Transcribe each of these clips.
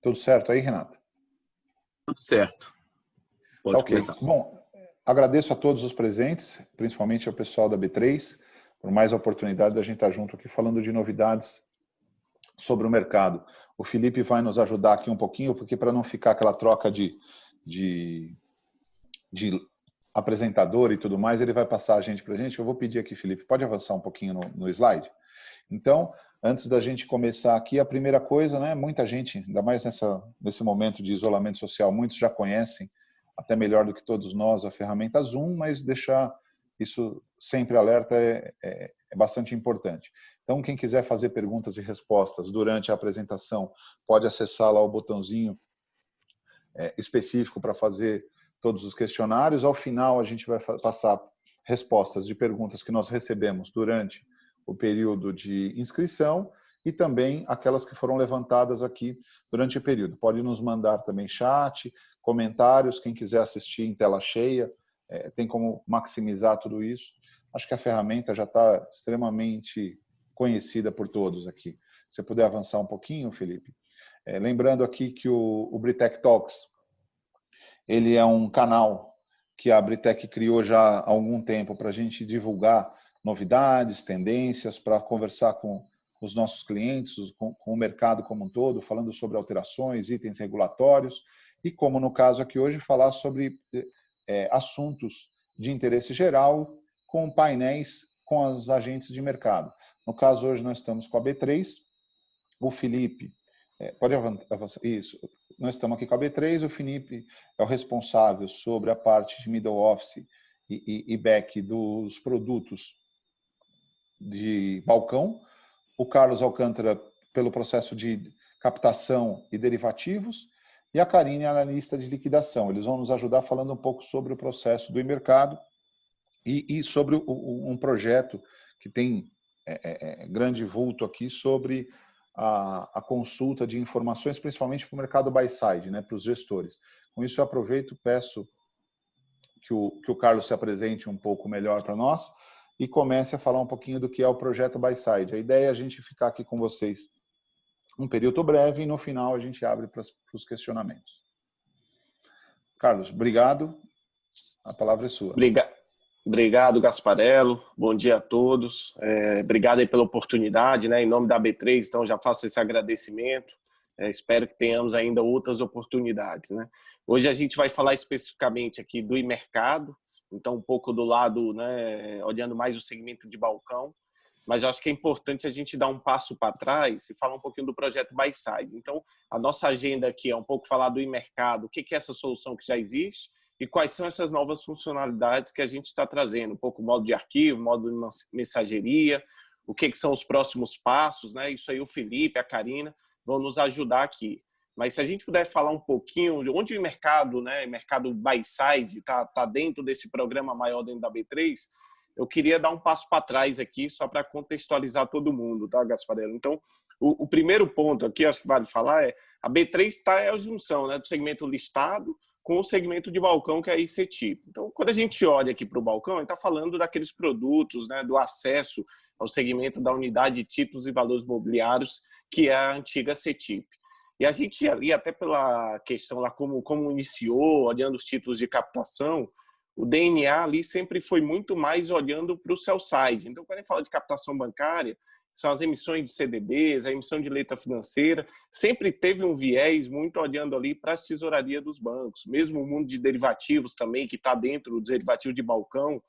Tudo certo aí, Renato? Tudo certo. Tá Pode ok. começar. Bom, agradeço a todos os presentes, principalmente ao pessoal da B3, por mais a oportunidade da gente estar junto aqui falando de novidades sobre o mercado. O Felipe vai nos ajudar aqui um pouquinho, porque para não ficar aquela troca de apresentador e tudo mais, ele vai passar a gente para a gente. Eu vou pedir aqui, Felipe, pode avançar um pouquinho no slide? Então, antes da gente começar aqui, a primeira coisa, né? Muita gente, ainda mais nesse momento de isolamento social, muitos já conhecem, até melhor do que todos nós, a ferramenta Zoom, mas deixar isso sempre alerta é bastante importante. Então, quem quiser fazer perguntas e respostas durante a apresentação, pode acessar lá o botãozinho específico para fazer todos os questionários. Ao final, a gente vai passar respostas de perguntas que nós recebemos durante o período de inscrição e também aquelas que foram levantadas aqui durante o período. Pode nos mandar também chat, comentários, quem quiser assistir em tela cheia, tem como maximizar tudo isso. Acho que a ferramenta já está extremamente conhecida por todos aqui. Se você puder avançar um pouquinho, Felipe. Lembrando aqui que o Britec Talks, ele é um canal que a Britec criou já há algum tempo para a gente divulgar novidades, tendências, para conversar com os nossos clientes, com o mercado como um todo, falando sobre alterações, itens regulatórios e, como no caso aqui hoje, falar sobre assuntos de interesse geral com painéis com os agentes de mercado. No caso, hoje nós estamos com a B3, o Felipe, pode avançar, isso, nós estamos aqui com a B3, o Felipe é o responsável sobre a parte de middle office e back dos produtos de balcão, o Carlos Alcântara pelo processo de captação e derivativos, e a Karine, analista de liquidação. Eles vão nos ajudar falando um pouco sobre o processo do mercado e sobre um projeto que tem grande vulto aqui sobre a consulta de informações, principalmente para o mercado buy-side, né, para os gestores. Com isso, eu aproveito e peço que o Carlos se apresente um pouco melhor para nós e comece a falar um pouquinho do que é o projeto buy-side. A ideia é a gente ficar aqui com vocês um período breve e no final a gente abre para os questionamentos. Carlos, obrigado. A palavra é sua. Obrigado, Gasparello. Bom dia a todos. Obrigado aí pela oportunidade, né? Em nome da B3, então já faço esse agradecimento. Espero que tenhamos ainda outras oportunidades, né? Hoje a gente vai falar especificamente aqui do mercado, então um pouco do lado, né, olhando mais o segmento de balcão, mas eu acho que é importante a gente dar um passo para trás e falar um pouquinho do projeto buy-side. Então, a nossa agenda aqui é um pouco falar do mercado, o que é essa solução que já existe e quais são essas novas funcionalidades que a gente está trazendo, um pouco modo de arquivo, modo de mensageria, o que são os próximos passos, né? Isso aí o Felipe, a Karina vão nos ajudar aqui. Mas se a gente puder falar um pouquinho de onde o mercado, né, mercado buy-side está dentro desse programa maior dentro da B3, eu queria dar um passo para trás aqui, só para contextualizar todo mundo, tá, Gasparello? Então, o primeiro ponto aqui, acho que vale falar, a B3 está a junção, né, do segmento listado com o segmento de balcão, que é a ICTIP. Então, quando a gente olha aqui para o balcão, a gente está falando daqueles produtos, né, do acesso ao segmento da unidade de títulos e valores mobiliários, que é a antiga CETIP. E a gente ali, até pela questão lá como iniciou, olhando os títulos de captação, o DNA ali sempre foi muito mais olhando para o sell side. Então, quando a gente fala de captação bancária, são as emissões de CDBs, a emissão de letra financeira, sempre teve um viés muito olhando ali para a tesouraria dos bancos. Mesmo o mundo de derivativos também, que está dentro dos derivativos de balcão,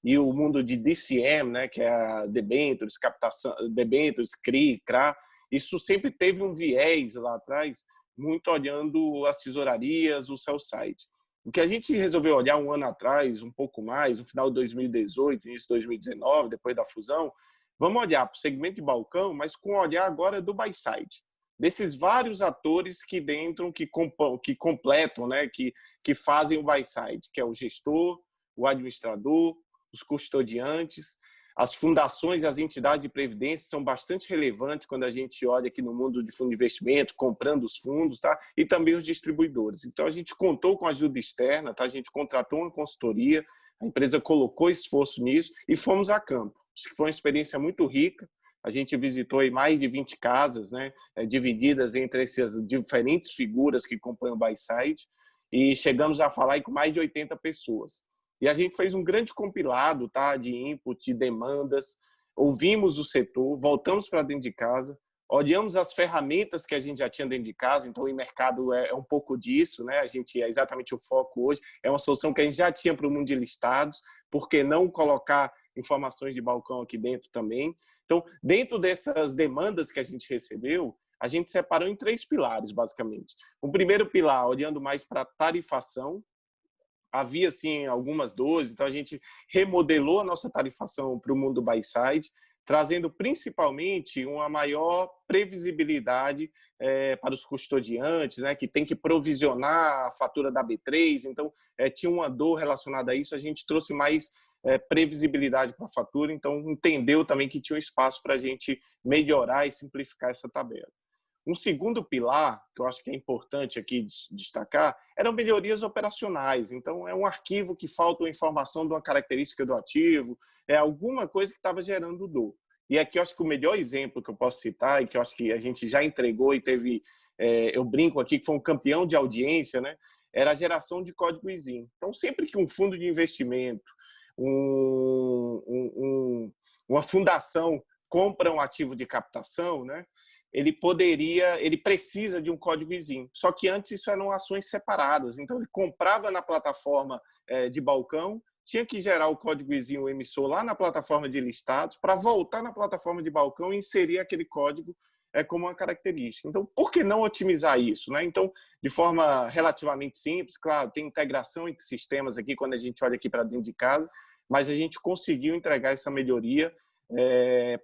e o mundo de DCM, né, que é a debêntures, captação, debêntures, CRI, CRA, isso sempre teve um viés lá atrás, muito olhando as tesourarias, o sell side. O que a gente resolveu olhar um ano atrás, um pouco mais, no final de 2018, início de 2019, depois da fusão, vamos olhar para o segmento de balcão, mas com o olhar agora do buy-side. Desses vários atores que dentro, que completam, né, que fazem o buy-side, que é o gestor, o administrador, os custodiantes, as fundações e as entidades de previdência são bastante relevantes quando a gente olha aqui no mundo de fundo de investimento, comprando os fundos, tá? E também os distribuidores. Então, a gente contou com ajuda externa, tá? A gente contratou uma consultoria, a empresa colocou esforço nisso e fomos a campo. Acho que foi uma experiência muito rica. A gente visitou aí mais de 20 casas, né, divididas entre essas diferentes figuras que compõem o Byside, e chegamos a falar aí com mais de 80 pessoas. E a gente fez um grande compilado, tá, de input, de demandas, ouvimos o setor, voltamos para dentro de casa, olhamos as ferramentas que a gente já tinha dentro de casa, então o mercado é um pouco disso, né? A gente é exatamente o foco hoje, é uma solução que a gente já tinha para o mundo de listados, por que não colocar informações de balcão aqui dentro também? Então, dentro dessas demandas que a gente recebeu, a gente separou em 3 pilares, basicamente. O primeiro pilar, olhando mais para tarifação, havia, sim, algumas dores, então a gente remodelou a nossa tarifação para o mundo buy-side, trazendo principalmente uma maior previsibilidade para os custodiantes, né, que tem que provisionar a fatura da B3, então tinha uma dor relacionada a isso, a gente trouxe mais previsibilidade para a fatura, então entendeu também que tinha um espaço para a gente melhorar e simplificar essa tabela. Um segundo pilar, que eu acho que é importante aqui destacar, eram melhorias operacionais. Então, é um arquivo que falta uma informação de uma característica do ativo, é alguma coisa que estava gerando dor. E aqui eu acho que o melhor exemplo que eu posso citar, e que eu acho que a gente já entregou e teve, eu brinco aqui, que foi um campeão de audiência, né? Era a geração de código ISIN. Então, sempre que um fundo de investimento, uma fundação compra um ativo de captação, né? Ele precisa de um código ISIN. Só que antes isso eram ações separadas. Então, ele comprava na plataforma de balcão, tinha que gerar o código ISIN, o emissor, lá na plataforma de listados, para voltar na plataforma de balcão e inserir aquele código como uma característica. Então, por que não otimizar isso, né? Então, de forma relativamente simples, claro, tem integração entre sistemas aqui, quando a gente olha aqui para dentro de casa, mas a gente conseguiu entregar essa melhoria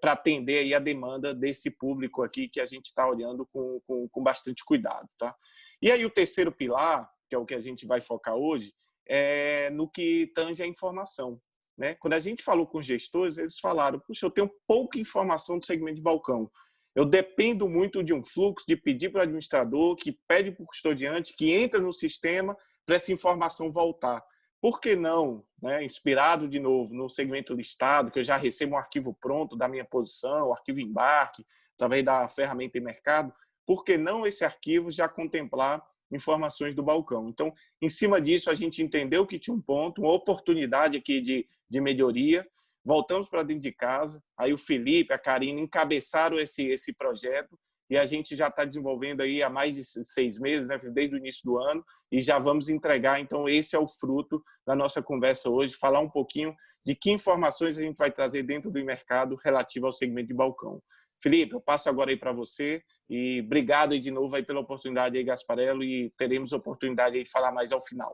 para atender aí a demanda desse público aqui que a gente está olhando com bastante cuidado, tá? E aí o terceiro pilar, que é o que a gente vai focar hoje, é no que tange a informação, né? Quando a gente falou com os gestores, eles falaram: puxa, eu tenho pouca informação do segmento de balcão. Eu dependo muito de um fluxo, de pedir para o administrador, que pede para o custodiante, que entra no sistema para essa informação voltar. Por que não, né, inspirado de novo no segmento listado, que eu já recebo um arquivo pronto da minha posição, o arquivo embarque, através da ferramenta em mercado, por que não esse arquivo já contemplar informações do balcão? Então, em cima disso, a gente entendeu que tinha um ponto, uma oportunidade aqui de melhoria, voltamos para dentro de casa, aí o Felipe, a Karina encabeçaram esse projeto, e a gente já está desenvolvendo aí há mais de 6 meses, né, desde o início do ano, e já vamos entregar. Então, esse é o fruto da nossa conversa hoje, falar um pouquinho de que informações a gente vai trazer dentro do mercado relativo ao segmento de balcão. Felipe, eu passo agora aí para você, e obrigado aí de novo aí pela oportunidade aí, Gasparello, e teremos oportunidade aí de falar mais ao final.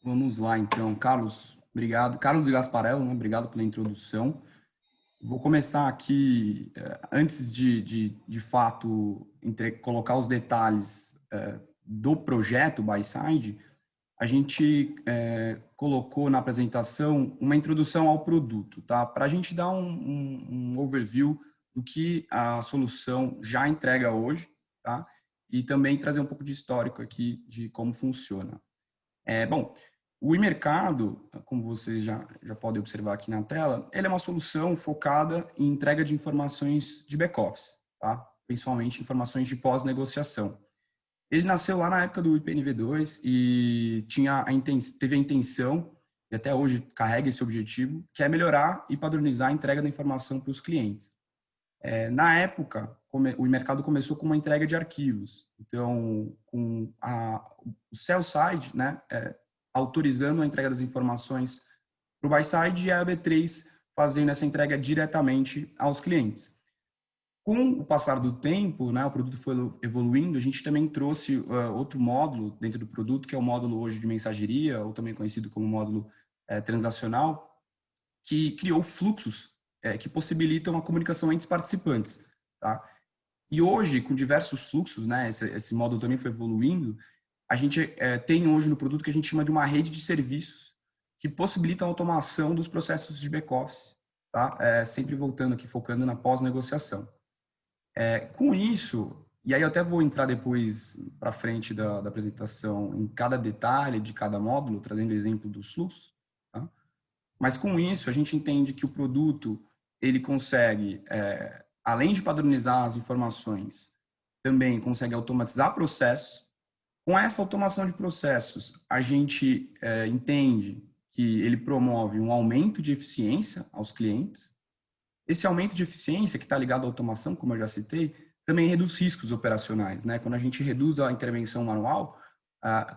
Vamos lá, então. Carlos, obrigado. Carlos e Gasparello, né? Obrigado pela introdução. Vou começar aqui, antes de fato, colocar os detalhes do projeto Byside, a gente colocou na apresentação uma introdução ao produto, tá? Para a gente dar um overview do que a solução já entrega hoje, tá? E também trazer um pouco de histórico aqui de como funciona. Bom, o e-mercado, como vocês já podem observar aqui na tela, ele é uma solução focada em entrega de informações de back-office, tá? Principalmente informações de pós-negociação. Ele nasceu lá na época do IPNV2 e teve a intenção, e até hoje carrega esse objetivo, que é melhorar e padronizar a entrega da informação para os clientes. Na época, o mercado começou com uma entrega de arquivos. Então, com o sell side, né, autorizando a entrega das informações para o buy side e a B3 fazendo essa entrega diretamente aos clientes. Com o passar do tempo, né, o produto foi evoluindo, a gente também trouxe outro módulo dentro do produto, que é o módulo hoje de mensageria, ou também conhecido como módulo transacional, que criou fluxos que possibilitam a comunicação entre participantes, tá? E hoje, com diversos fluxos, né, esse módulo também foi evoluindo, a gente tem hoje no produto que a gente chama de uma rede de serviços que possibilitam a automação dos processos de back-office, tá? Sempre voltando aqui, focando na pós-negociação. Com isso, e aí eu até vou entrar depois para frente da apresentação em cada detalhe de cada módulo, trazendo exemplo dos fluxos, tá? Mas com isso, a gente entende que o produto ele consegue, além de padronizar as informações, também consegue automatizar processos. Com essa automação de processos, a gente entende que ele promove um aumento de eficiência aos clientes. Esse aumento de eficiência, que está ligado à automação, como eu já citei, também reduz riscos operacionais, né? Quando a gente reduz a intervenção manual,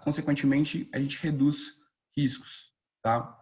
consequentemente, a gente reduz riscos, tá?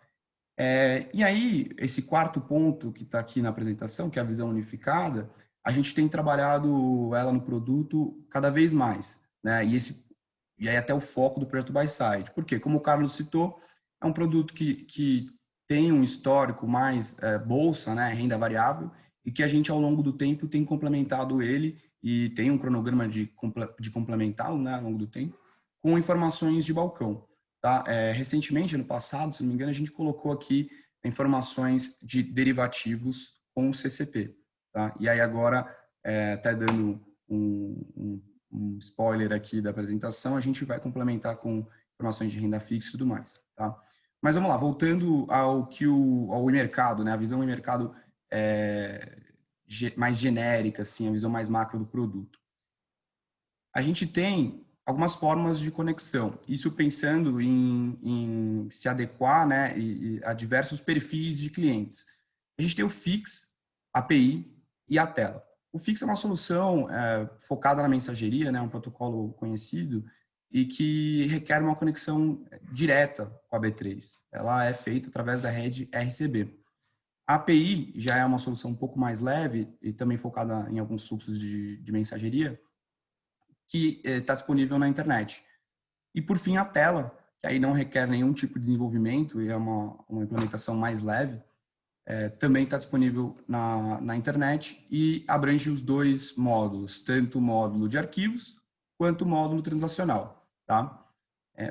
E aí, esse quarto ponto que está aqui na apresentação, que é a visão unificada, a gente tem trabalhado ela no produto cada vez mais, né? E aí até o foco do projeto BySide. Por quê? Como o Carlos citou, é um produto que tem um histórico mais bolsa, né, renda variável, e que a gente, ao longo do tempo, tem complementado ele e tem um cronograma de complementá-lo, né, ao longo do tempo, com informações de balcão. Tá? Recentemente, ano passado, se não me engano, a gente colocou aqui informações de derivativos com o CCP. Tá? E aí agora, até dando um spoiler aqui da apresentação, a gente vai complementar com informações de renda fixa e tudo mais. Tá? Mas vamos lá, voltando ao mercado, né? A visão do mercado mais genérica, assim, a visão mais macro do produto. A gente tem algumas formas de conexão, isso pensando em se adequar, né, a diversos perfis de clientes. A gente tem o Fix, API e a tela. O Fix é uma solução focada na mensageria, né, um protocolo conhecido, e que requer uma conexão direta com a B3. Ela é feita através da rede RCB. A API já é uma solução um pouco mais leve e também focada em alguns fluxos de mensageria, que está disponível na internet. E, por fim, a tela, que aí não requer nenhum tipo de desenvolvimento e é uma implementação mais leve, também está disponível na internet e abrange os dois módulos, tanto o módulo de arquivos quanto o módulo transacional. Tá?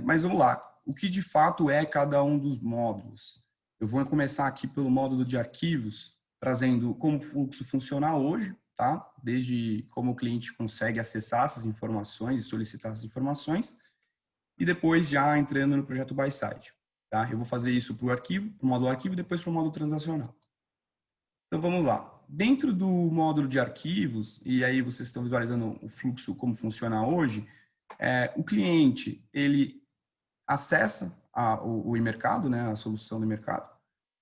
Mas vamos lá, o que de fato é cada um dos módulos? Eu vou começar aqui pelo módulo de arquivos, trazendo como o fluxo funciona hoje, tá? Desde como o cliente consegue acessar essas informações e solicitar essas informações, e depois já entrando no projeto BySide. Tá? Eu vou fazer isso para o arquivo, para o módulo arquivo e depois para o módulo transacional. Então vamos lá. Dentro do módulo de arquivos, e aí vocês estão visualizando o fluxo como funciona hoje, o cliente ele acessa o e-mercado, né, a solução do mercado,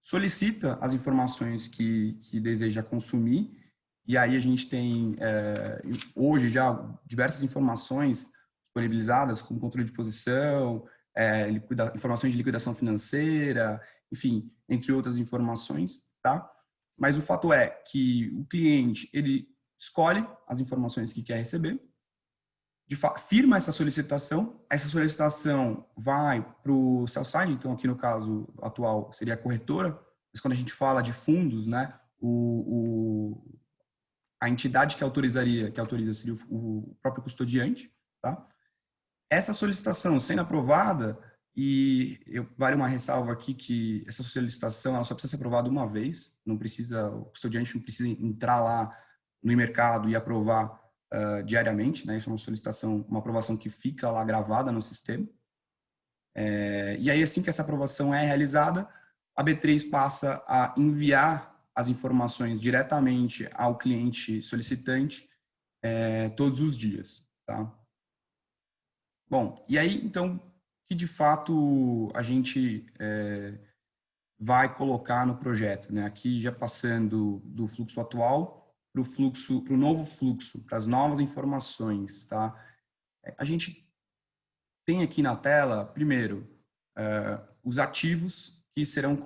solicita as informações que deseja consumir, e aí a gente tem hoje já diversas informações disponibilizadas, como controle de posição, informações de liquidação financeira, enfim, entre outras informações, tá? Mas o fato é que o cliente, ele escolhe as informações que quer receber, firma essa solicitação vai para o sell-side, então aqui no caso atual seria a corretora, mas quando a gente fala de fundos, né, a entidade que autoriza seria o próprio custodiante, tá? Essa solicitação sendo aprovada, vale uma ressalva aqui que essa solicitação ela só precisa ser aprovada uma vez, o custodiante não precisa entrar lá no mercado e aprovar diariamente, né? Isso é uma solicitação, uma aprovação que fica lá gravada no sistema. E aí, assim que essa aprovação é realizada, a B3 passa a enviar as informações diretamente ao cliente solicitante todos os dias, tá? Bom, e aí, então, que de fato a gente vai colocar no projeto, né? Aqui já passando do fluxo atual para o novo fluxo, para as novas informações, tá? A gente tem aqui na tela, primeiro, os ativos que serão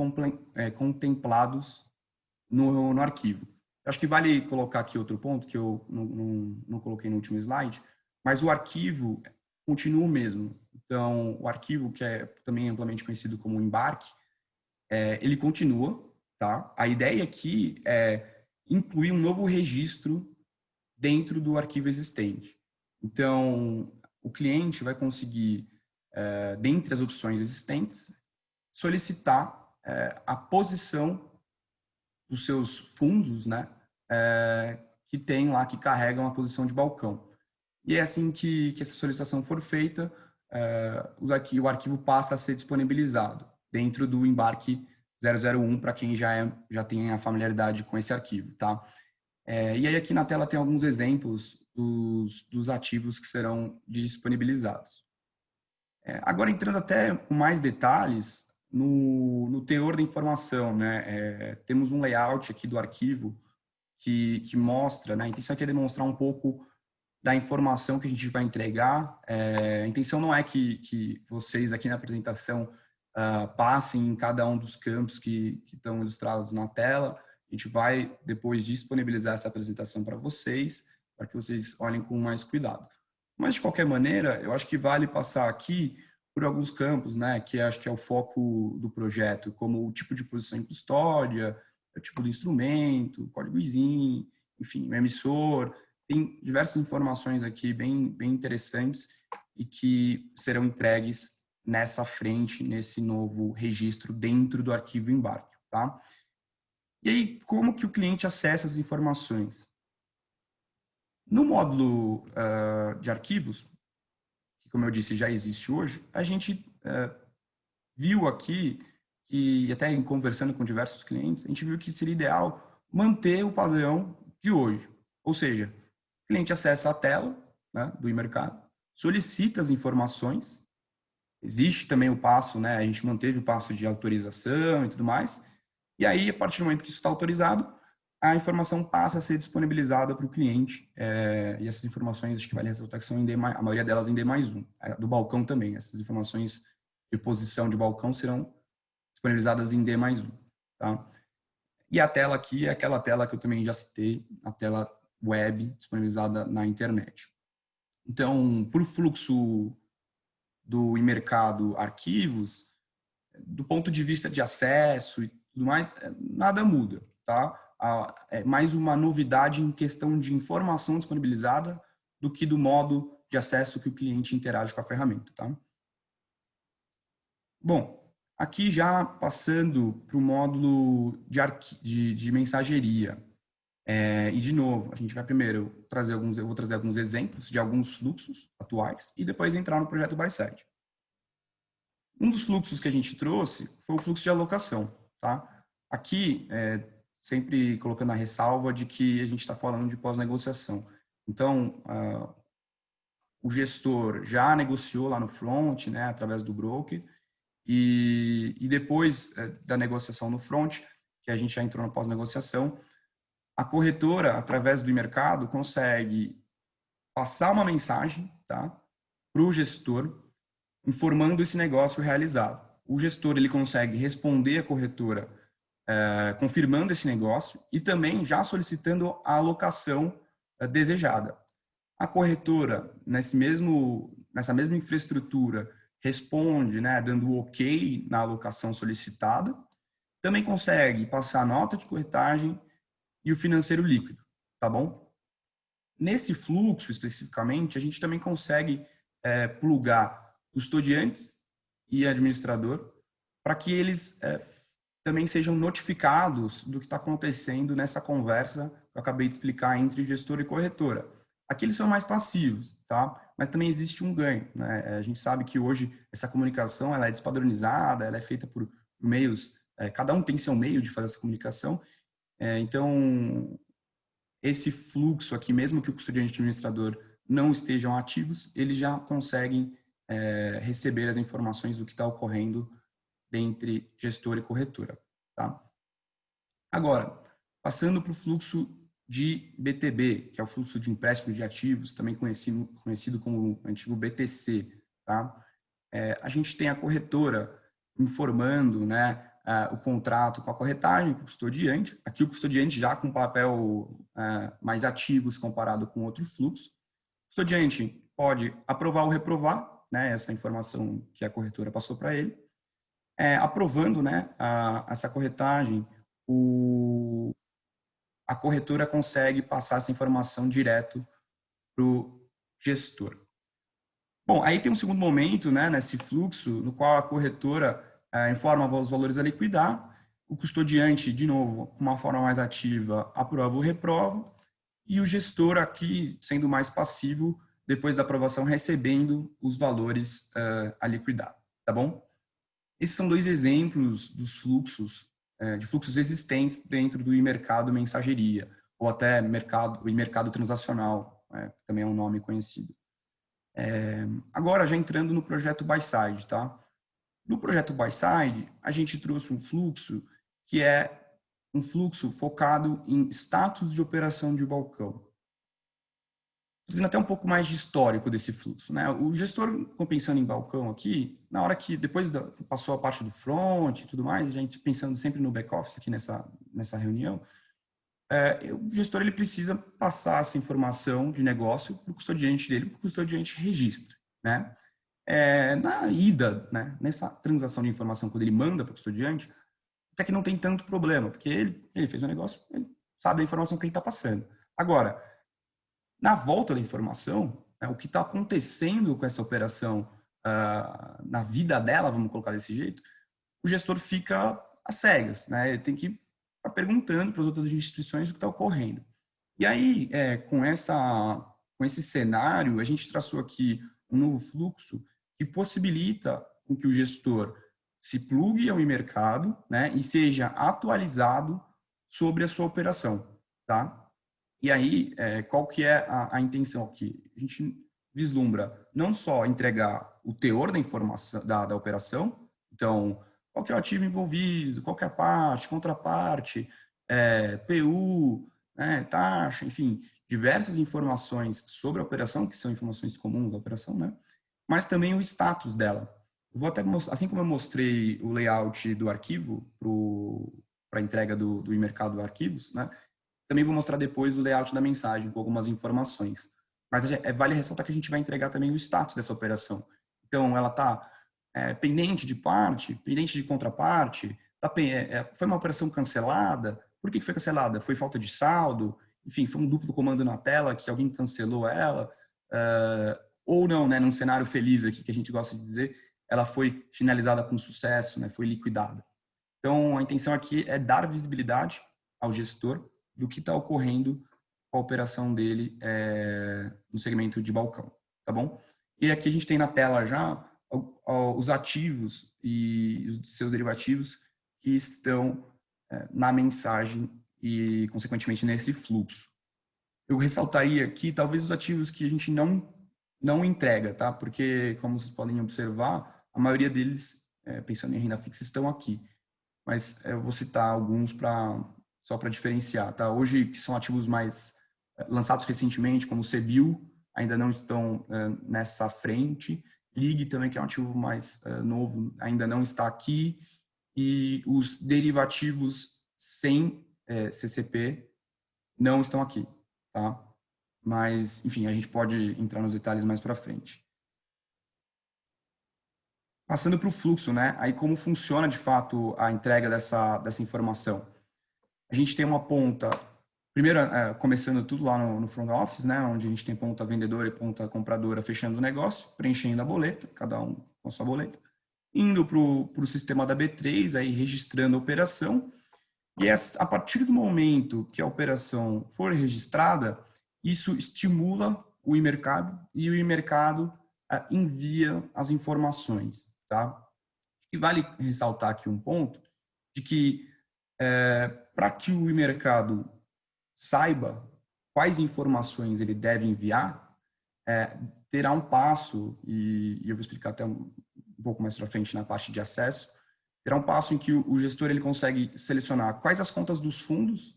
contemplados no arquivo. Eu acho que vale colocar aqui outro ponto, que eu não coloquei no último slide, mas o arquivo continua o mesmo. Então, o arquivo, que é também amplamente conhecido como embarque, ele continua, tá? A ideia aqui é incluir um novo registro dentro do arquivo existente. Então, o cliente vai conseguir, dentre as opções existentes, solicitar a posição dos seus fundos, né, que tem lá, que carregam a posição de balcão. E é assim que essa solicitação for feita, o arquivo passa a ser disponibilizado dentro do embarque 001 para quem já tem a familiaridade com esse arquivo, tá? E aí aqui na tela tem alguns exemplos dos ativos que serão disponibilizados. Agora entrando até com mais detalhes no teor da informação, né? Temos um layout aqui do arquivo que mostra, né? A intenção aqui é demonstrar um pouco da informação que a gente vai entregar. A intenção não é que vocês aqui na apresentação passem em cada um dos campos que estão ilustrados na tela. A gente vai depois disponibilizar essa apresentação para vocês, para que vocês olhem com mais cuidado. Mas, de qualquer maneira, eu acho que vale passar aqui por alguns campos, né, que acho que é o foco do projeto, como o tipo de posição em custódia, o tipo do instrumento, código ISIN, enfim, o emissor. Tem diversas informações aqui bem interessantes e que serão entregues nessa frente, nesse novo registro dentro do arquivo embarque, tá? E aí, como que o cliente acessa as informações? No módulo de arquivos, que, como eu disse, já existe hoje, a gente viu aqui, que até conversando com diversos clientes, a gente viu que seria ideal manter o padrão de hoje. Ou seja, o cliente acessa a tela, né, do e-mercado, solicita as informações, existe também o passo, né, a gente manteve o passo de autorização e tudo mais, e aí, a partir do momento que isso está autorizado, a informação passa a ser disponibilizada para o cliente, e essas informações, acho que vale ressaltar que são a maioria delas em D+1, do balcão também, essas informações de posição de balcão serão disponibilizadas em D+1, tá? E a tela aqui é aquela tela que eu também já citei, a tela web disponibilizada na internet. Então, por fluxo do e-mercado arquivos, do ponto de vista de acesso e tudo mais, nada muda, tá? É mais uma novidade em questão de informação disponibilizada do que do modo de acesso que o cliente interage com a ferramenta, tá? Bom, aqui já passando para o módulo de mensageria. E, de novo, a gente vai primeiro eu vou trazer alguns exemplos de alguns fluxos atuais e depois entrar no projeto BySide. Um dos fluxos que a gente trouxe foi o fluxo de alocação, tá? Aqui, sempre colocando a ressalva de que a gente está falando de pós-negociação. Então, o gestor já negociou lá no front, né, através do broker, e depois da negociação no front, que a gente já entrou na pós-negociação, a corretora, através do e-mercado, consegue passar uma mensagem, tá, para o gestor, informando esse negócio realizado. O gestor ele consegue responder à corretora confirmando esse negócio e também já solicitando a alocação desejada. A corretora, nessa mesma infraestrutura, responde, né, dando OK na alocação solicitada, também consegue passar a nota de corretagem e o financeiro líquido, tá bom? Nesse fluxo, especificamente, a gente também consegue plugar custodiantes e administrador para que eles também sejam notificados do que está acontecendo nessa conversa que eu acabei de explicar entre gestor e corretora. Aqui eles são mais passivos, tá? Mas também existe um ganho, né? A gente sabe que hoje essa comunicação ela é despadronizada, ela é feita por meios, cada um tem seu meio de fazer essa comunicação. Então, esse fluxo aqui, mesmo que o custodiante e o administrador não estejam ativos, eles já conseguem receber as informações do que está ocorrendo entre gestor e corretora, tá? Agora, passando para o fluxo de BTB, que é o fluxo de empréstimo de ativos, também conhecido como o antigo BTC, tá? A gente tem a corretora informando, né, o contrato com a corretagem, com o custodiante. Aqui o custodiante já com papel mais ativos comparado com outro fluxo. O custodiante pode aprovar ou reprovar, né, essa informação que a corretora passou para ele. Aprovando, né, essa corretagem, a corretora consegue passar essa informação direto para o gestor. Bom, aí tem um segundo momento, né, nesse fluxo, no qual a corretora informa os valores a liquidar, o custodiante, de novo, com uma forma mais ativa, aprova ou reprova, e o gestor aqui, sendo mais passivo, depois da aprovação, recebendo os valores a liquidar, tá bom? Esses são dois exemplos dos fluxos de fluxos existentes dentro do e-mercado mensageria, ou até o e-mercado transacional, também é um nome conhecido. Agora, já entrando no projeto Buyside, tá? No projeto Buyside, a gente trouxe um fluxo que é um fluxo focado em status de operação de balcão. Trazendo até um pouco mais de histórico desse fluxo, né? O gestor, pensando em balcão aqui, na hora que depois passou a parte do front e tudo mais, a gente pensando sempre no back-office aqui nessa reunião, o gestor ele precisa passar essa informação de negócio para o custodiante dele, para o custodiante registre, né? Na ida, né, nessa transação de informação, quando ele manda para o custodiante, até que não tem tanto problema, porque ele fez o negócio, ele sabe a informação que ele está passando. Agora, na volta da informação, né, o que está acontecendo com essa operação na vida dela, vamos colocar desse jeito, o gestor fica às cegas, né? Ele tem que ficar perguntando para as outras instituições o que está ocorrendo. E aí, com esse cenário, a gente traçou aqui um novo fluxo que possibilita com que o gestor se plugue ao mercado, né, e seja atualizado sobre a sua operação, tá? E aí, qual que é a intenção aqui? A gente vislumbra não só entregar o teor da informação da operação, então, qual que é o ativo envolvido, qual que é a parte, contraparte, PU, né, taxa, enfim, diversas informações sobre a operação, que são informações comuns da operação, né? Mas também o status dela. Eu vou até assim como eu mostrei o layout do arquivo para a entrega do e-mercado de arquivos, né? Também vou mostrar depois o layout da mensagem com algumas informações. Mas vale ressaltar que a gente vai entregar também o status dessa operação. Então, ela está pendente de parte, pendente de contraparte, foi uma operação cancelada. Por que foi cancelada? Foi falta de saldo? Enfim, foi um duplo comando na tela que alguém cancelou ela? Ou não, né? Num cenário feliz aqui, que a gente gosta de dizer, ela foi finalizada com sucesso, né? Foi liquidada. Então, a intenção aqui é dar visibilidade ao gestor do que está ocorrendo com a operação dele no segmento de balcão, tá bom? E aqui a gente tem na tela já os ativos e os seus derivativos que estão na mensagem e, consequentemente, nesse fluxo. Eu ressaltaria aqui, talvez, os ativos que a gente não entrega, tá? Porque, como vocês podem observar, a maioria deles, pensando em renda fixa, estão aqui. Mas eu vou citar alguns só para diferenciar, tá? Hoje, que são ativos mais lançados recentemente, como o CBIL, ainda não estão nessa frente. LIG também, que é um ativo mais novo, ainda não está aqui. E os derivativos sem CCP não estão aqui, tá? Mas, enfim, a gente pode entrar nos detalhes mais para frente. Passando para o fluxo, né? Aí como funciona de fato a entrega dessa informação? A gente tem uma ponta, primeiro começando tudo lá no front office, né? Onde a gente tem ponta vendedora e ponta compradora fechando o negócio, preenchendo a boleta, cada um com a sua boleta, indo para o sistema da B3, aí registrando a operação. E a partir do momento que a operação for registrada, isso estimula o e-mercado e o e-mercado envia as informações, tá? E vale ressaltar aqui um ponto de que para que o e-mercado saiba quais informações ele deve enviar, terá um passo, e eu vou explicar até um pouco mais para frente na parte de acesso, terá um passo em que o gestor ele consegue selecionar quais as contas dos fundos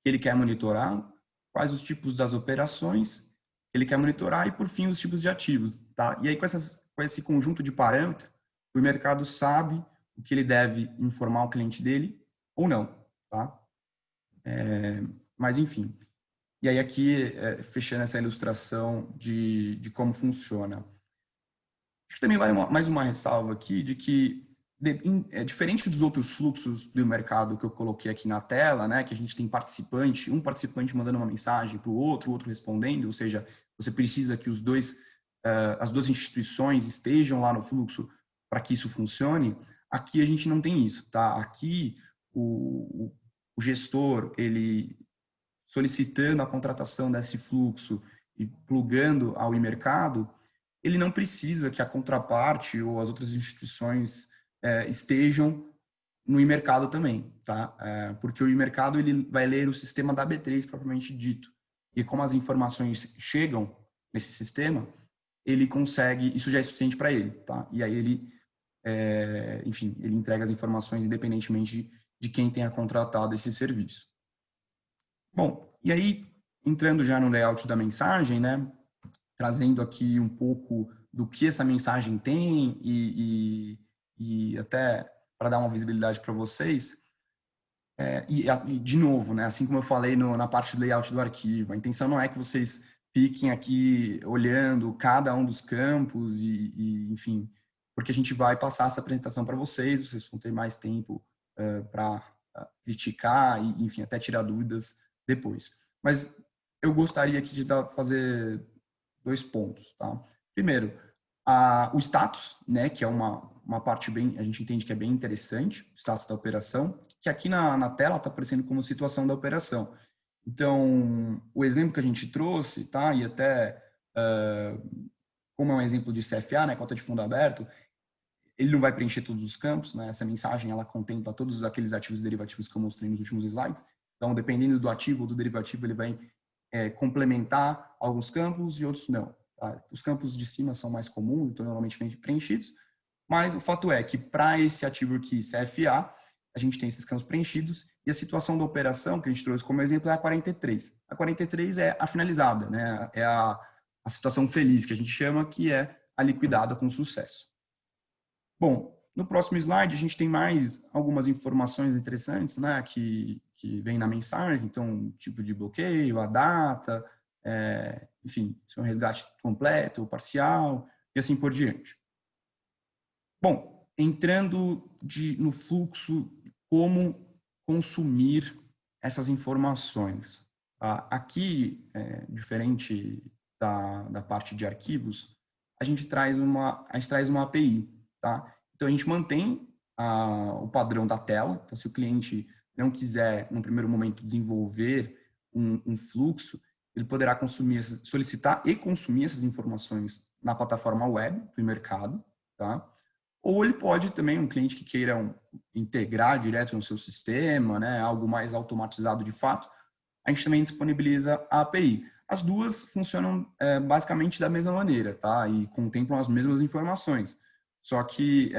que ele quer monitorar, quais os tipos das operações que ele quer monitorar e, por fim, os tipos de ativos. Tá? E aí, com esse conjunto de parâmetros, o mercado sabe o que ele deve informar ao cliente dele ou não. Tá? Mas, enfim. E aí, aqui, fechando essa ilustração de como funciona. Acho que também vale mais uma ressalva aqui de que, diferente dos outros fluxos do mercado que eu coloquei aqui na tela, né, que a gente tem um participante mandando uma mensagem para o outro respondendo, ou seja, você precisa que as duas instituições estejam lá no fluxo para que isso funcione. Aqui a gente não tem isso, tá? Aqui o gestor, ele solicitando a contratação desse fluxo e plugando ao e-mercado, ele não precisa que a contraparte ou as outras instituições estejam no e-mercado também, tá? Porque o e-mercado ele vai ler o sistema da B3 propriamente dito. E como as informações chegam nesse sistema, ele consegue, isso já é suficiente para ele, tá? E aí ele, enfim, ele entrega as informações independentemente de quem tenha contratado esse serviço. Bom, e aí, entrando já no layout da mensagem, né? Trazendo aqui um pouco do que essa mensagem tem e até para dar uma visibilidade para vocês. E, de novo, né, assim como eu falei na parte do layout do arquivo, a intenção não é que vocês fiquem aqui olhando cada um dos campos enfim, porque a gente vai passar essa apresentação para vocês vão ter mais tempo para criticar e, enfim, até tirar dúvidas depois. Mas eu gostaria aqui de fazer 2 pontos, tá? Primeiro, o status, né, que é uma parte a gente entende que é bem interessante, o status da operação, que aqui na tela está aparecendo como situação da operação. Então, o exemplo que a gente trouxe, tá, e até como é um exemplo de CFA, né, cota de fundo aberto, ele não vai preencher todos os campos, né, essa mensagem ela contempla todos aqueles ativos e derivativos que eu mostrei nos últimos slides. Então, dependendo do ativo ou do derivativo, ele vai complementar alguns campos e outros não. Tá? Os campos de cima são mais comuns, então normalmente preenchidos, mas o fato é que para esse ativo aqui, CFA, a gente tem esses campos preenchidos e a situação da operação que a gente trouxe como exemplo é a 43. A 43 é a finalizada, né? É a situação feliz que a gente chama, que é a liquidada com sucesso. Bom, no próximo slide a gente tem mais algumas informações interessantes, né, que vem na mensagem, então tipo de bloqueio, a data, enfim, se é um resgate completo ou parcial e assim por diante. Bom, entrando no fluxo, como consumir essas informações. Tá? Aqui, diferente da parte de arquivos, a gente traz uma API. Tá? Então, a gente mantém o padrão da tela. Então, se o cliente não quiser, no primeiro momento, desenvolver um fluxo, ele poderá solicitar e consumir essas informações na plataforma web do mercado. Tá? Ou ele pode também, um cliente que queira integrar direto no seu sistema, né, algo mais automatizado de fato, a gente também disponibiliza a API. As duas funcionam basicamente da mesma maneira, tá? E contemplam as mesmas informações. Só que,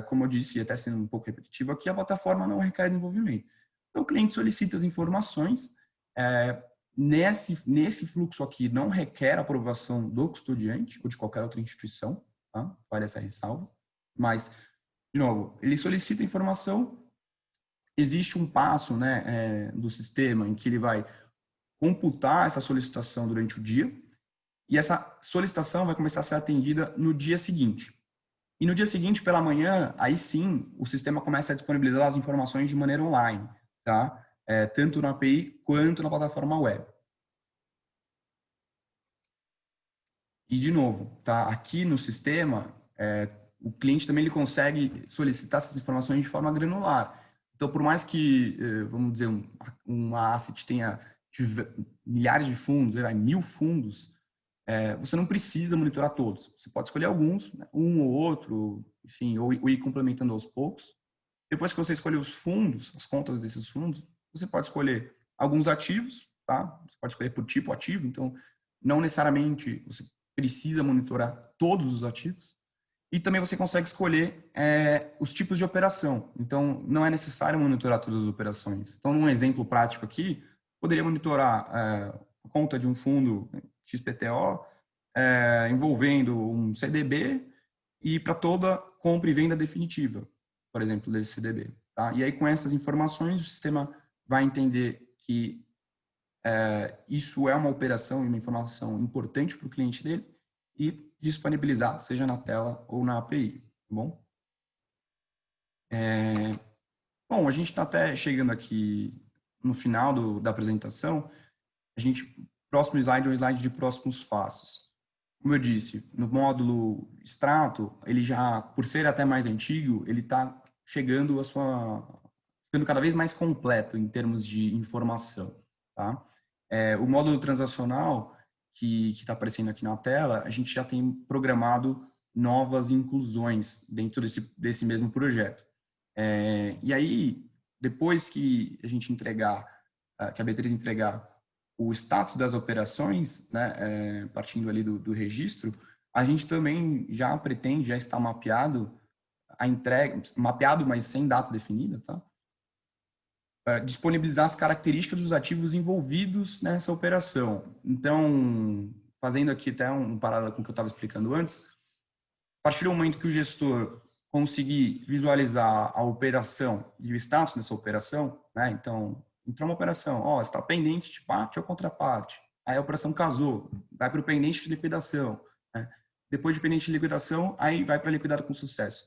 como eu disse, e até sendo um pouco repetitivo aqui, a plataforma não requer desenvolvimento. Então, o cliente solicita as informações. Nesse fluxo aqui, não requer aprovação do custodiante ou de qualquer outra instituição, tá? Vale essa ressalva. Mas, de novo, ele solicita a informação, existe um passo, né, do sistema em que ele vai computar essa solicitação durante o dia e essa solicitação vai começar a ser atendida no dia seguinte. E no dia seguinte, pela manhã, aí sim, o sistema começa a disponibilizar as informações de maneira online, tá? Tanto na API quanto na plataforma web. E, de novo, tá? Aqui no sistema, o cliente também ele consegue solicitar essas informações de forma granular. Então, por mais que, vamos dizer, uma asset tenha milhares de fundos, 1000 fundos, você não precisa monitorar todos. Você pode escolher alguns, né? Um ou outro, enfim, ou ir complementando aos poucos. Depois que você escolher os fundos, as contas desses fundos, você pode escolher alguns ativos, tá? Você pode escolher por tipo ativo, então não necessariamente você precisa monitorar todos os ativos. E também você consegue escolher os tipos de operação. Então, não é necessário monitorar todas as operações. Então, num exemplo prático aqui, poderia monitorar a conta de um fundo XPTO envolvendo um CDB e para toda compra e venda definitiva, por exemplo, desse CDB. Tá? E aí, com essas informações, o sistema vai entender que isso é uma operação e uma informação importante para o cliente dele e disponibilizar, seja na tela ou na API, tá bom? Bom, a gente está até chegando aqui no final da apresentação. Próximo slide é um slide de próximos passos. Como eu disse, no módulo extrato, ele já, por ser até mais antigo, ele está chegando ficando cada vez mais completo em termos de informação, tá? O módulo transacional, que está aparecendo aqui na tela, a gente já tem programado novas inclusões dentro desse mesmo projeto. E aí, depois que a gente entregar, que a B3 entregar o status das operações, né, partindo ali do registro, a gente também já pretende, já está mapeado a entrega, mapeado, mas sem data definida, tá? Disponibilizar as características dos ativos envolvidos nessa operação. Então, fazendo aqui até um paralelo com o que eu estava explicando antes, a partir do momento que o gestor conseguir visualizar a operação e o status dessa operação, né? Então, entrou uma operação, está pendente de parte ou contraparte. Aí a operação casou, vai para o pendente de liquidação, né? Depois de pendente de liquidação, aí vai para liquidado com sucesso.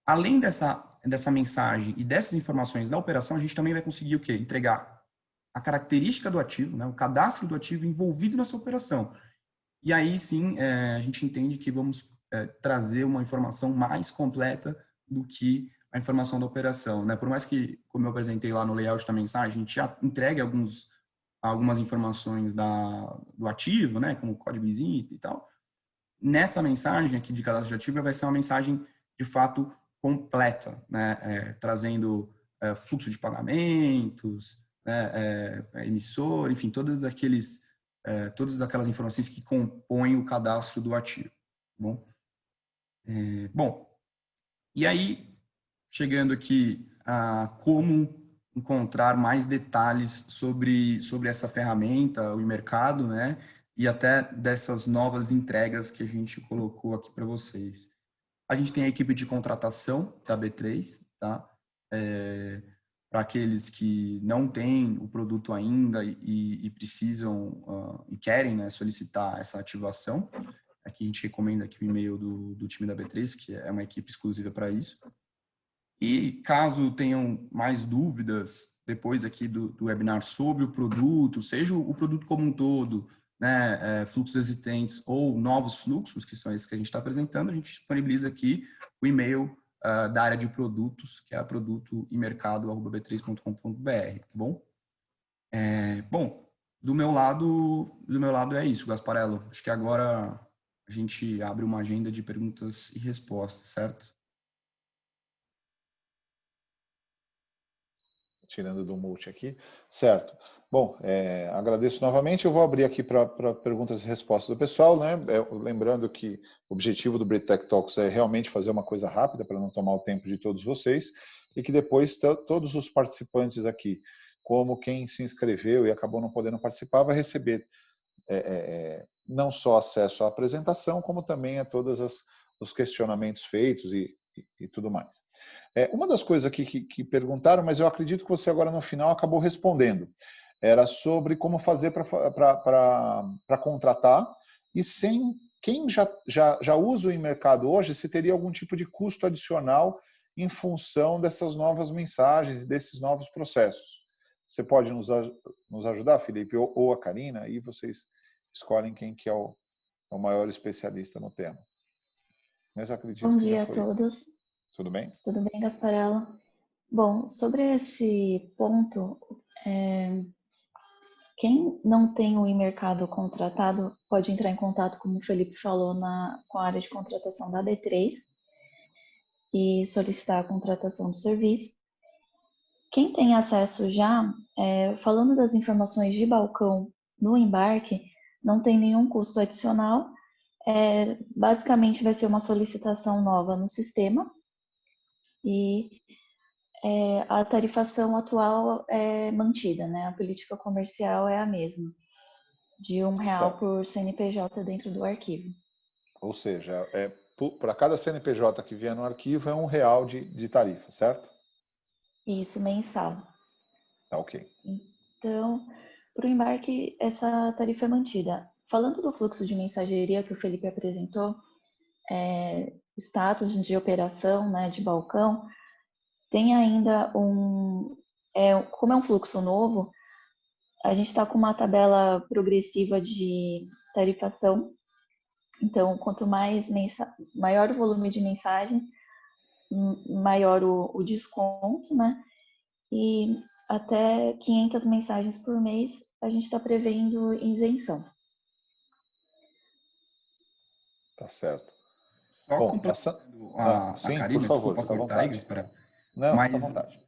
Além dessa mensagem e dessas informações da operação, a gente também vai conseguir o quê? Entregar a característica do ativo, né? O cadastro do ativo envolvido nessa operação. E aí sim, a gente entende que vamos trazer uma informação mais completa do que a informação da operação, né? Por mais que, como eu apresentei lá no layout da mensagem, a gente já entregue algumas informações do ativo, né? Como código ISIN e tal. Nessa mensagem aqui de cadastro de ativo vai ser uma mensagem, de fato, completa, né? Trazendo fluxo de pagamentos, né? Emissor, enfim, todas aquelas informações que compõem o cadastro do ativo. Bom, e aí, chegando aqui a como encontrar mais detalhes sobre essa ferramenta, o mercado, né? E até dessas novas entregas que a gente colocou aqui para vocês. A gente tem a equipe de contratação da B3, tá? Para aqueles que não têm o produto ainda e precisam e querem, né, solicitar essa ativação. Aqui a gente recomenda aqui o e-mail do time da B3, que é uma equipe exclusiva para isso. E caso tenham mais dúvidas depois aqui do webinar sobre o produto, seja o produto como um todo, né, fluxos existentes ou novos fluxos, que são esses que a gente está apresentando, a gente disponibiliza aqui o e-mail da área de produtos, que é produtoemercado@b3.com.br, tá bom? Bom, do meu lado é isso, Gasparello. Acho que agora a gente abre uma agenda de perguntas e respostas, certo? Tirando do multi aqui. Certo. Bom, agradeço novamente. Eu vou abrir aqui para perguntas e respostas do pessoal, né? Lembrando que o objetivo do Britec Talks é realmente fazer uma coisa rápida para não tomar o tempo de todos vocês e que depois todos os participantes aqui, como quem se inscreveu e acabou não podendo participar, vai receber não só acesso à apresentação, como também a todos os questionamentos feitos e tudo mais. Uma das coisas aqui que perguntaram, mas eu acredito que você agora no final acabou respondendo, era sobre como fazer para contratar e sem quem já usa o e-mercado hoje, se teria algum tipo de custo adicional em função dessas novas mensagens e desses novos processos. Você pode nos ajudar, Felipe, ou a Karina, aí vocês escolhem quem que é o maior especialista no tema. Mas acredito Bom que dia já a foi. todos. Tudo bem? Tudo bem, Gasparello? Bom, sobre esse ponto, quem não tem o e-mercado contratado pode entrar em contato, como o Felipe falou, com a área de contratação da B3 e solicitar a contratação do serviço. Quem tem acesso já, falando das informações de balcão no embarque, não tem nenhum custo adicional. Basicamente vai ser uma solicitação nova no sistema e a tarifação atual é mantida, né? A política comercial é a mesma, de R$1 por CNPJ dentro do arquivo. Ou seja, para cada CNPJ que vier no arquivo é R$1 de tarifa, certo? Isso, mensal. Tá, ok. Então, para o embarque, essa tarifa é mantida. Falando do fluxo de mensageria que o Felipe apresentou, status de operação, né, de balcão, tem ainda como é um fluxo novo, a gente está com uma tabela progressiva de tarifação. Então, quanto maior o volume de mensagens, maior o desconto, né? E até 500 mensagens por mês, a gente está prevendo isenção. Tá certo. Só Bom, complementando sim, Karina, por favor, desculpa fica à cortar aí, vontade. Gaspar. Não, fica à Mas, vontade.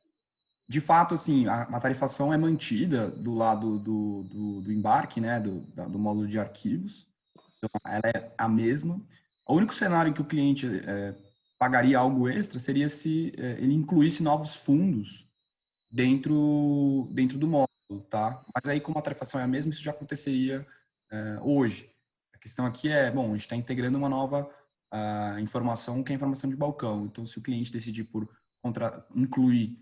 de fato, assim, a tarifação é mantida do lado do embarque, né, do módulo de arquivos. Então, ela é a mesma. O único cenário em que o cliente pagaria algo extra seria se ele incluísse novos fundos dentro do módulo, tá? Mas aí, como a tarifação é a mesma, isso já aconteceria hoje. A questão aqui é, bom, a gente está integrando uma nova informação, que é a informação de balcão. Então, se o cliente decidir por incluir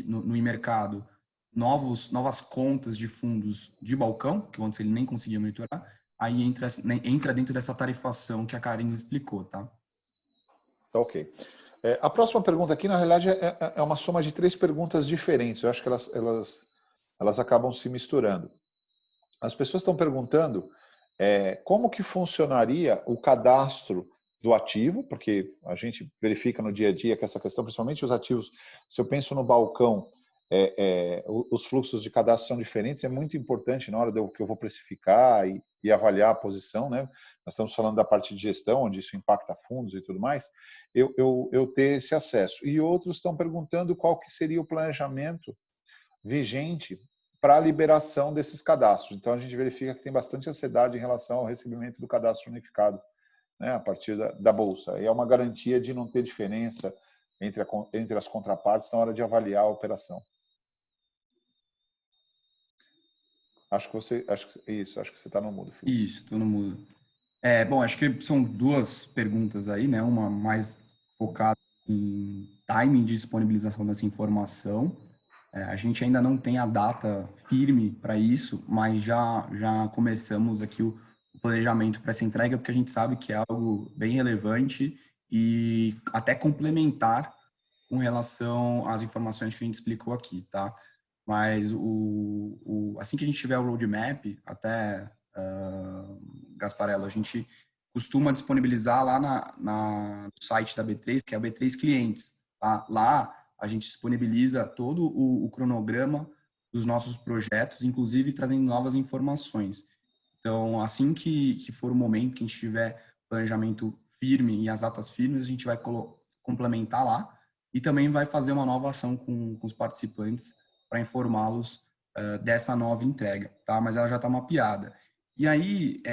no e-mercado novas contas de fundos de balcão, que antes ele nem conseguia monitorar, aí entra dentro dessa tarifação que a Karine explicou, tá? Tá, ok. A próxima pergunta aqui, na realidade, é uma soma de 3 perguntas diferentes. Eu acho que elas acabam se misturando. As pessoas estão perguntando como que funcionaria o cadastro do ativo, porque a gente verifica no dia a dia que essa questão, principalmente os ativos, se eu penso no balcão, os fluxos de cadastro são diferentes, é muito importante na hora que eu vou precificar e avaliar a posição, né? Nós estamos falando da parte de gestão, onde isso impacta fundos e tudo mais, eu ter esse acesso. E outros estão perguntando qual que seria o planejamento vigente para a liberação desses cadastros. Então, a gente verifica que tem bastante ansiedade em relação ao recebimento do cadastro unificado, né, a partir da Bolsa. E é uma garantia de não ter diferença entre as contrapartes na hora de avaliar a operação. Acho que você está no mudo, Felipe. Isso, estou no mudo. Bom, acho que são 2 perguntas aí, né? Uma mais focada em timing de disponibilização dessa informação. A gente ainda não tem a data firme para isso, mas já começamos aqui o planejamento para essa entrega, porque a gente sabe que é algo bem relevante e até complementar com relação às informações que a gente explicou aqui, tá? Mas assim que a gente tiver o roadmap, até, Gasparello, a gente costuma disponibilizar lá no site da B3, que é a B3 Clientes. Tá? Lá a gente disponibiliza todo o cronograma dos nossos projetos, inclusive trazendo novas informações. Então, assim que for o momento que a gente tiver planejamento firme e as datas firmes, a gente vai complementar lá e também vai fazer uma nova ação com os participantes para informá-los dessa nova entrega, tá? Mas ela já está mapeada. E aí,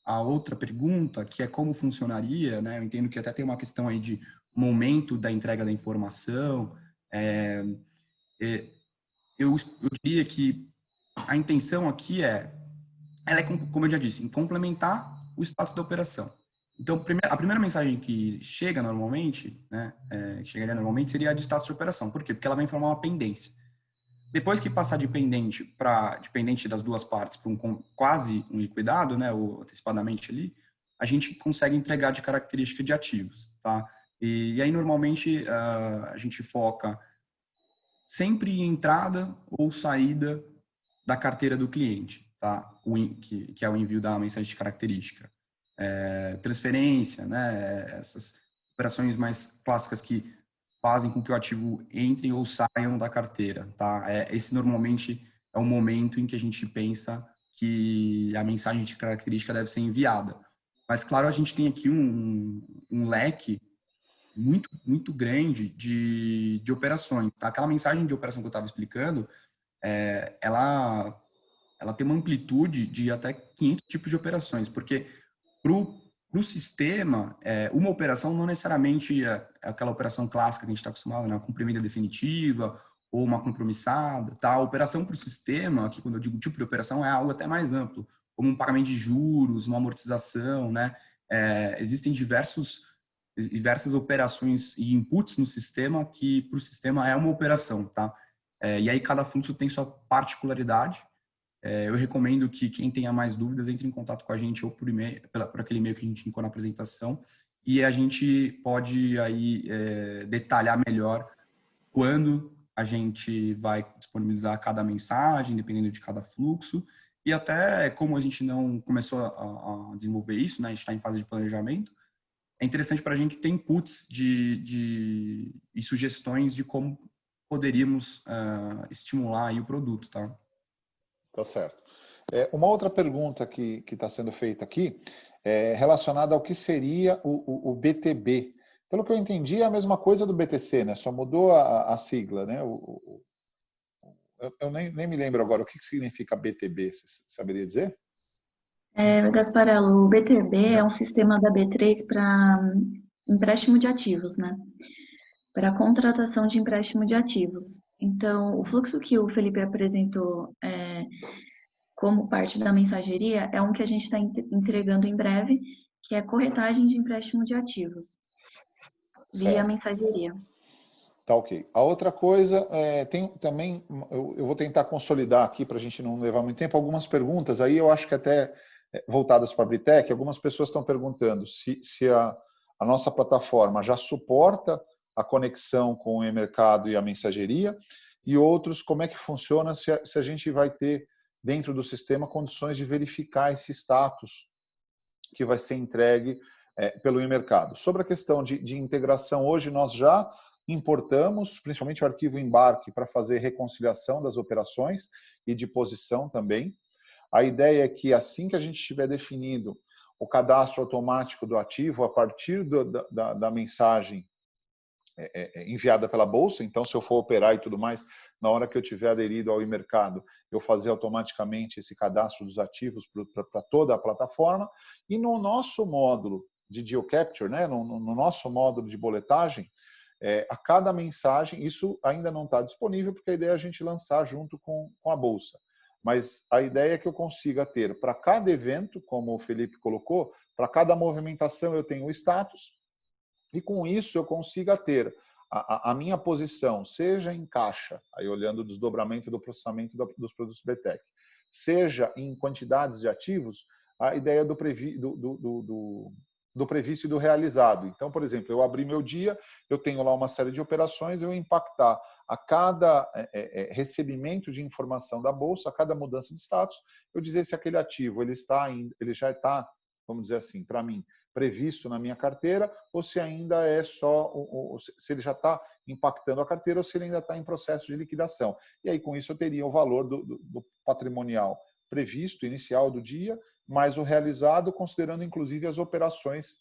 a outra pergunta, que é como funcionaria, né? Eu entendo que até tem uma questão aí de momento da entrega da informação. Eu diria que a intenção aqui ela é, como eu já disse, em complementar o status da operação. Então, a primeira mensagem que chega normalmente, né, chegaria normalmente, seria a de status de operação. Por quê? Porque ela vai informar uma pendência. Depois que passar de pendente das 2 partes para quase um liquidado, né, ou antecipadamente ali, a gente consegue entregar de característica de ativos, tá? E aí, normalmente, a gente foca sempre em entrada ou saída da carteira do cliente, tá? Que é o envio da mensagem de característica. Transferência, né? Essas operações mais clássicas que fazem com que o ativo entre ou saiam da carteira, tá? Esse normalmente é o momento em que a gente pensa que a mensagem de característica deve ser enviada. Mas, claro, a gente tem aqui um leque muito, muito grande de operações, tá? Aquela mensagem de operação que eu estava explicando, ela tem uma amplitude de até 500 tipos de operações, porque para o sistema, uma operação não necessariamente é aquela operação clássica que a gente está acostumado, né? Uma comprimida definitiva ou uma compromissada. Tá? A operação para o sistema, aqui quando eu digo tipo de operação, é algo até mais amplo, como um pagamento de juros, uma amortização, né? Existem diversas operações e inputs no sistema que para o sistema é uma operação, tá? E aí cada fluxo tem sua particularidade. Eu recomendo que quem tenha mais dúvidas entre em contato com a gente ou por e-mail, por aquele e-mail que a gente indicou na apresentação, e a gente pode aí detalhar melhor quando a gente vai disponibilizar cada mensagem, dependendo de cada fluxo, e até como a gente não começou a desenvolver isso, né, a gente está em fase de planejamento, é interessante para a gente ter inputs e sugestões de como poderíamos estimular aí o produto, tá? Tá certo. Uma outra pergunta que está sendo feita aqui é relacionada ao que seria o BTB. Pelo que eu entendi, é a mesma coisa do BTC, né? Só mudou a sigla, né? Eu nem me lembro agora o que significa BTB, você saberia dizer? Gasparello, o BTB é um sistema da B3 para empréstimo de ativos, né? Para contratação de empréstimo de ativos. Então, o fluxo que o Felipe apresentou como parte da mensageria é um que a gente está entregando em breve, que é corretagem de empréstimo de ativos, via mensageria. Tá, ok. A outra coisa, tem também, eu vou tentar consolidar aqui para a gente não levar muito tempo, algumas perguntas, aí eu acho que até voltadas para a Britec, algumas pessoas estão perguntando se a nossa plataforma já suporta a conexão com o e-mercado e a mensageria, e outros, como é que funciona se a gente vai ter, dentro do sistema, condições de verificar esse status que vai ser entregue pelo e-mercado. Sobre a questão de integração, hoje nós já importamos, principalmente o arquivo embarque, para fazer reconciliação das operações e de posição também. A ideia é que assim que a gente tiver definido o cadastro automático do ativo, a partir da mensagem enviada pela Bolsa, então se eu for operar e tudo mais, na hora que eu tiver aderido ao e-mercado, eu fazer automaticamente esse cadastro dos ativos para toda a plataforma. E no nosso módulo de GeoCapture, né, no nosso módulo de boletagem, a cada mensagem, isso ainda não está disponível, porque a ideia é a gente lançar junto com a Bolsa. Mas a ideia é que eu consiga ter, para cada evento, como o Felipe colocou, para cada movimentação eu tenho o status, e com isso eu consiga ter a minha posição, seja em caixa, aí olhando o desdobramento do processamento dos produtos BTEC, seja em quantidades de ativos, a ideia do previsto e do realizado. Então, por exemplo, eu abri meu dia, eu tenho lá uma série de operações, eu impactar a cada recebimento de informação da Bolsa, a cada mudança de status, eu dizer se aquele ativo ele já está, vamos dizer assim, para mim, previsto na minha carteira, ou se ainda é só, se ele já está impactando a carteira ou se ele ainda está em processo de liquidação. E aí, com isso, eu teria o valor do patrimonial previsto, inicial do dia, mais o realizado, considerando inclusive as operações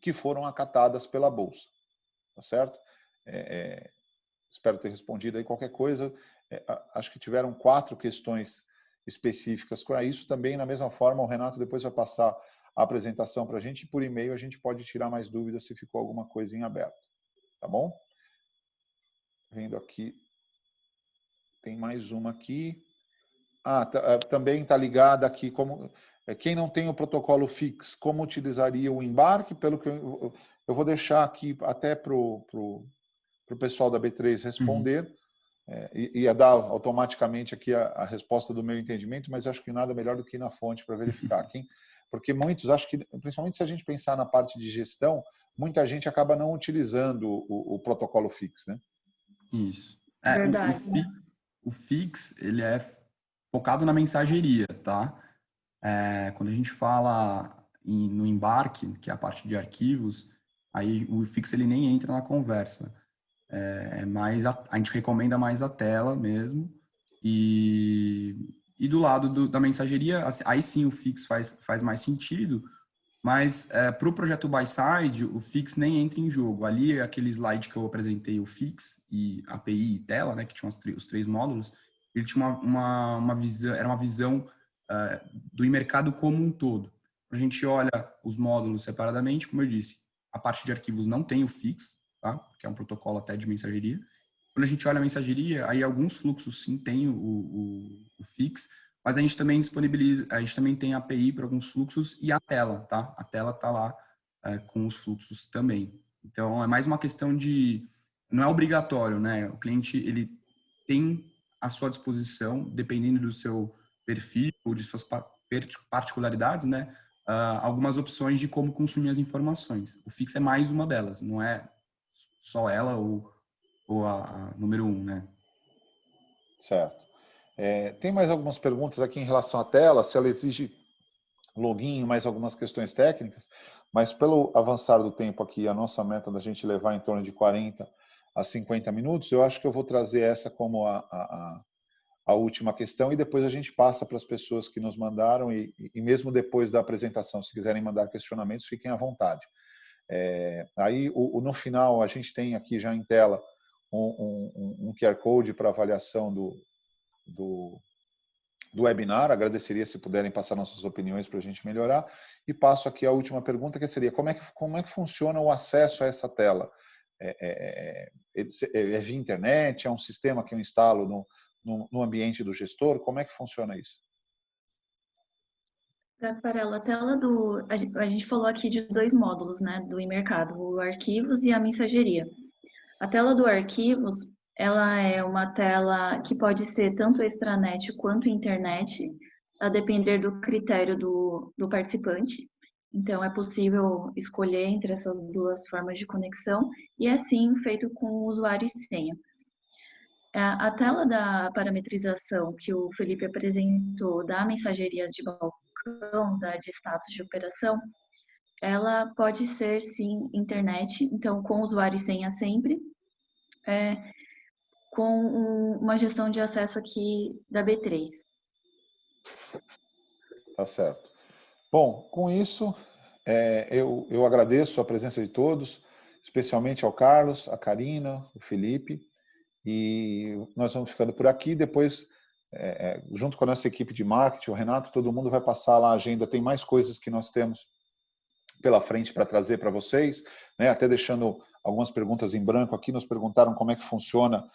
que foram acatadas pela Bolsa. Tá certo? Espero ter respondido aí qualquer coisa. Acho que tiveram 4 questões específicas para isso. Também, na mesma forma, o Renato depois vai passar a apresentação para a gente, e por e-mail a gente pode tirar mais dúvidas se ficou alguma coisa em aberto. Tá bom? Vendo aqui, tem mais uma aqui. Também está ligada aqui, quem não tem o protocolo FIX, como utilizaria o embarque? Pelo que eu vou deixar aqui até para o pessoal da B3 responder. Ia dar automaticamente aqui a resposta do meu entendimento, mas acho que nada melhor do que ir na fonte para verificar. Porque muitos, acho que, principalmente se a gente pensar na parte de gestão, muita gente acaba não utilizando o protocolo FIX, né? Isso. Verdade. O FIX, ele é focado na mensageria, tá? Quando a gente fala no embarque, que é a parte de arquivos, aí o FIX ele nem entra na conversa. A gente recomenda mais a tela mesmo. E do lado da mensageria, aí sim o FIX faz mais sentido, mas para o projeto Byside, o FIX nem entra em jogo. Ali, aquele slide que eu apresentei, o FIX e API e tela, né, que tinham os 3 módulos, ele tinha uma visão, era uma visão do mercado como um todo. A gente olha os módulos separadamente, como eu disse, a parte de arquivos não tem o FIX, tá? Que é um protocolo até de mensageria. Quando a gente olha a mensageria, aí alguns fluxos sim tem o FIX, mas a gente também disponibiliza, a gente também tem API para alguns fluxos e a tela, tá? A tela está lá com os fluxos também. Então, é mais uma questão de... Não é obrigatório, né? O cliente, ele tem à sua disposição, dependendo do seu perfil ou de suas particularidades, né? Algumas opções de como consumir as informações. O FIX é mais uma delas, não é só ela ou a número 1, né? Certo. Tem mais algumas perguntas aqui em relação à tela, se ela exige login, mais algumas questões técnicas, mas pelo avançar do tempo aqui, a nossa meta da gente levar em torno de 40 a 50 minutos, eu acho que eu vou trazer essa como a última questão e depois a gente passa para as pessoas que nos mandaram e mesmo depois da apresentação, se quiserem mandar questionamentos, fiquem à vontade. Aí, no final, a gente tem aqui já em tela um QR Code para avaliação do webinar. Agradeceria se puderem passar nossas opiniões para a gente melhorar. E passo aqui a última pergunta, que seria: como é que funciona o acesso a essa tela? É via internet? É um sistema que eu instalo no ambiente do gestor? Como é que funciona isso? Gasparello, a tela a gente falou aqui de 2 módulos, né, do e-mercado, o arquivos e a mensageria. A tela do arquivos, ela é uma tela que pode ser tanto extranet quanto internet, a depender do critério do participante. Então, é possível escolher entre essas 2 formas de conexão e é sim feito com usuário e senha. A tela da parametrização que o Felipe apresentou da mensageria de balcão, de status de operação, ela pode ser sim internet, então com usuário e senha sempre, com uma gestão de acesso aqui da B3. Tá certo. Bom, com isso, eu agradeço a presença de todos, especialmente ao Carlos, a Karina, o Felipe, e nós vamos ficando por aqui. Depois, junto com a nossa equipe de marketing, o Renato, todo mundo vai passar lá a agenda. Tem mais coisas que nós temos pela frente para trazer para vocês, né? Até deixando algumas perguntas em branco aqui. Nos perguntaram como é que funciona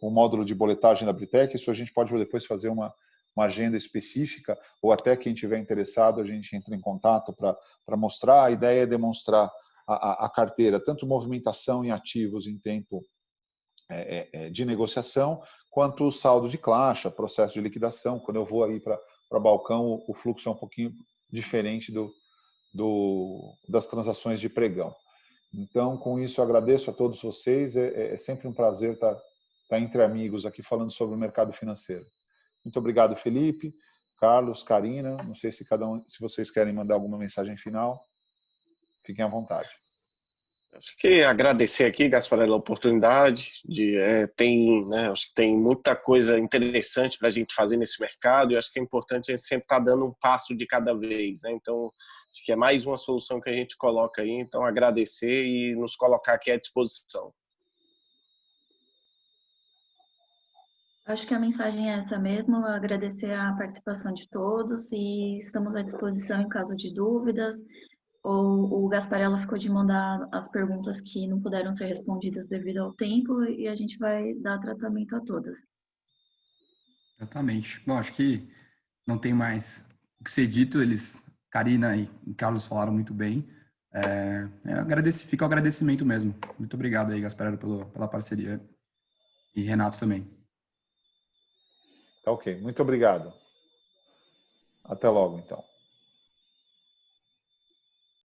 o módulo de boletagem da Britec. Isso a gente pode depois fazer uma agenda específica, ou até quem tiver interessado, a gente entra em contato para mostrar. A ideia é demonstrar a carteira, tanto movimentação em ativos em tempo de negociação, quanto o saldo de caixa, processo de liquidação. Quando eu vou aí para balcão, o fluxo é um pouquinho diferente das transações de pregão. Então, com isso, eu agradeço a todos vocês. É sempre um prazer estar entre amigos aqui falando sobre o mercado financeiro. Muito obrigado, Felipe, Carlos, Karina. Não sei se se vocês querem mandar alguma mensagem final. Fiquem à vontade. Acho que agradecer aqui, Gasparello, a oportunidade acho que tem muita coisa interessante para a gente fazer nesse mercado, e acho que é importante a gente sempre estar dando um passo de cada vez, né? Então, acho que é mais uma solução que a gente coloca aí. Então, agradecer e nos colocar aqui à disposição. Acho que a mensagem é essa mesmo, agradecer a participação de todos e estamos à disposição em caso de dúvidas. O Gasparello ficou de mandar as perguntas que não puderam ser respondidas devido ao tempo e a gente vai dar tratamento a todas. Exatamente. Bom, acho que não tem mais o que ser dito. Karina e Carlos falaram muito bem. Fica o agradecimento mesmo. Muito obrigado aí, Gasparello, pela parceria. E Renato também. Tá ok. Muito obrigado. Até logo, então.